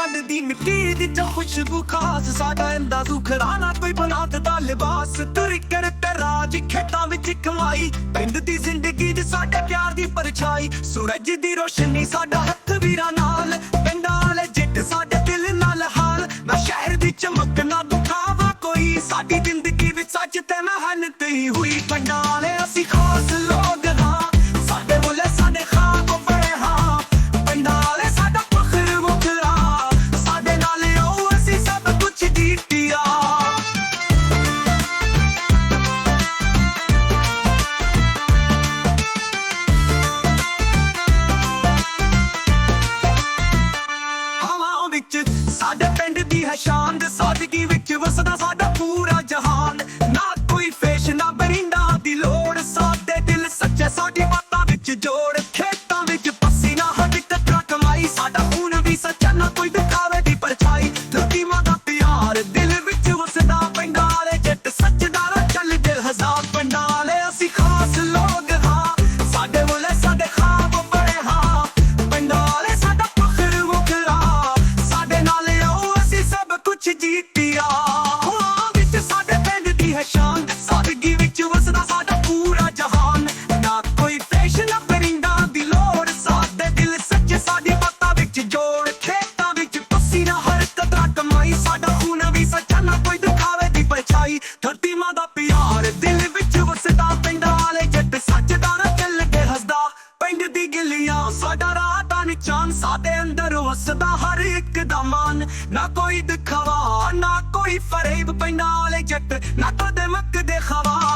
ਪਿੰਡ ਦੀ ਮਿੱਟੀ ਦੀ ਚ ਖੁਸ਼ਬੂ ਖਾਸ ਸਾਡਾ ਇੰਦਾ ਸੁਖਰਾਣਾ ਕੋਈ ਬਨਾਤ ਦਾ ਲਿਬਾਸ ਤਰੀਕਰ ਤੇ ਰਾਜ ਖੇਤਾਂ ਵਿੱਚ ਕਮਾਈ ਪਿੰਡ ਦੀ ਜ਼ਿੰਦਗੀ ਦੀ ਸਾਡੇ ਪਿਆਰ ਦੀ ਪਰਛਾਈ ਸੂਰਜ ਦੀ ਰੋਸ਼ਨੀ ਸਾਡਾ ਹੱਥ ਵੀਰਾਂ ਨਾਲ ਪਿੰਡਾਂ ਵਾਲੇ ਜਿੱਤ ਸਾਡੇ ਦਿਲ ਨਾਲ ਹਾਲ ਨਾ ਸ਼ਹਿਰ ਦੀ ਚਮਕ ਨਾ ਦਿਖਾਵਾ ਕੋਈ ਸਾਡੀ ਜ਼ਿੰਦਗੀ ਵਿੱਚ ਸੱਚ ਤੇ ਮਿਹਨਤ ਹੀ ਹੋਈ ਪਿੰਡਾਂ ਵਾਲੇ ਅਸੀਂ ਖਾਸ ਲੋਕ ਹਾਂ ਸਾਡੇ ਮੁੱਲੇ ਸਾਡੇ ਖਾਬ ਬੜੇ ਹਾਂ ਪਿੰਡਾਂ ਵਾਲੇ ਸਾਡਾ ਫਖਰ ਮੁਖਰਾ ਸਾਡੇ ਨਾਲ ਉਹ ਅਸੀਂ ਸਭ ਕੁਛ ਜੀਤਿਆ ਹਵਾ ਵਿੱਚ ਸਾਡੇ ਪਿੰਡ ਦੀ ਹੈ ਸ਼ਾਨ ਸਾਦਗੀ ਵਿੱਚ ਵਸਦਾ ਸਾਡਾ ਪੂਰਾ ਜਹਾਨ ਨਾ ਕੋਈ ਫੇਸ਼ ਨਾ ਬਰਿੰਦਾ ਦੀ ਲੋੜ ਸਾਡੇ ਦਿਲ ਸੱਚੇ ਸਾਡੀ ਬਾਤਾਂ ਵਿੱਚ ਜੋੜ ਖੇਤਾਂ ਵਿੱਚ ਪਸੀਨਾ ਹੱਡ ਕਤਰਾ ਕਮਾਈ ਸਾਡਾ ਖੂਨ ਵੀ ਸੱਚਾ ਨਾ ਕੋਈ ਦਿਖਾਵੇ ਦੀ ਪਰਛਾਈ ਧਰਤੀ ਮਾਂ ਦਾ ਪਿਆਰ ਦਿਲ ਵਿੱਚ ਵਸਦਾ ਪਿੰਡਾਂ ਵਾਲੇ ਜੱਟ ਸੱਚਦਾਰ ਚੱਲਦੇ ਹਜ਼ਾਰ ਪਿੰਡਾਂ ਵਾਲੇ ਅਸੀਂ ਖਾਸ ਲੋਕ ਹਾਂ ਸਾਡੇ ਮੁੱਲੇ ਸਾਡੇ ਖਾਬ ਬੜੇ ਹਾਂ ਪਿੰਡਾਂ ਵਾਲੇ ਸਾਡਾ ਫਖਰ ਮੁਖਰਾ ਸਾਡੇ ਨਾਲ ਉਹ ਅਸੀਂ ਸਭ ਕੁਛ ਜੀਤਿਆ ਵਿੱਚ ਸਾਡੇ ਪਿੰਡ ਦੀ ਹੈ ਸ਼ਾਨ ਸਾਦਗੀ ਵਿੱਚ ਵਸਦਾ ਸਾਡਾ ਪੂਰਾ ਜਹਾਨ ਨਾ ਕੋਈ ਫੈਸ਼ਨ ਨਾ ਪਰਿੰਦਾ ਦੀ ਲੋੜ ਸਾਡੇ ਦਿਲ ਸੱਚੇ ਸਾਡੀ ਬਾਤਾਂ ਵਿੱਚ ਜੋੜ ਖੇਤਾਂ ਵਿੱਚ ਪਸੀਨਾ ਹਰ ਕਤਰਾ ਕਮਾਈ ਸਾਡਾ ਖੂਨ ਵੀ ਸੱਚਾ ਨਾ ਕੋਈ ਦਿਖਾਵੇ ਦੀ ਪਰਛਾਈ ਧਰਤੀ ਮਾਂ ਦਾ ਪਿਆਰ ਦਿਲ ਵਿੱਚ ਵਸਦਾ ਪਿੰਡਾਂ ਵਾਲੇ ਜੱਟ ਸੱਚਦਾਰ ਚੱਲ ਕੇ ਹੱਸਦਾ ਪਿੰਡ ਦੀ ਗਿੱਲੀਆਂ ਸਾਡਾ ਰਾਹ ਦਾ ਨਿਸ਼ਾਨ ਸਾਡੇ ਅੰਦਰ ਵਸਦਾ ਹਰ ਇੱਕ ਦਾ ਮਾਨ ਨਾ ਕੋਈ ਦਿਖਾਵਾ ਨਾ ਕੋਈ ਫਰੇਬ ਪਿੰਡਾਂ ਵਾਲੇ ਜੱਟ ਨਾ ਕਦੇ ਮੁੱਕਦੇ ਖਵਾ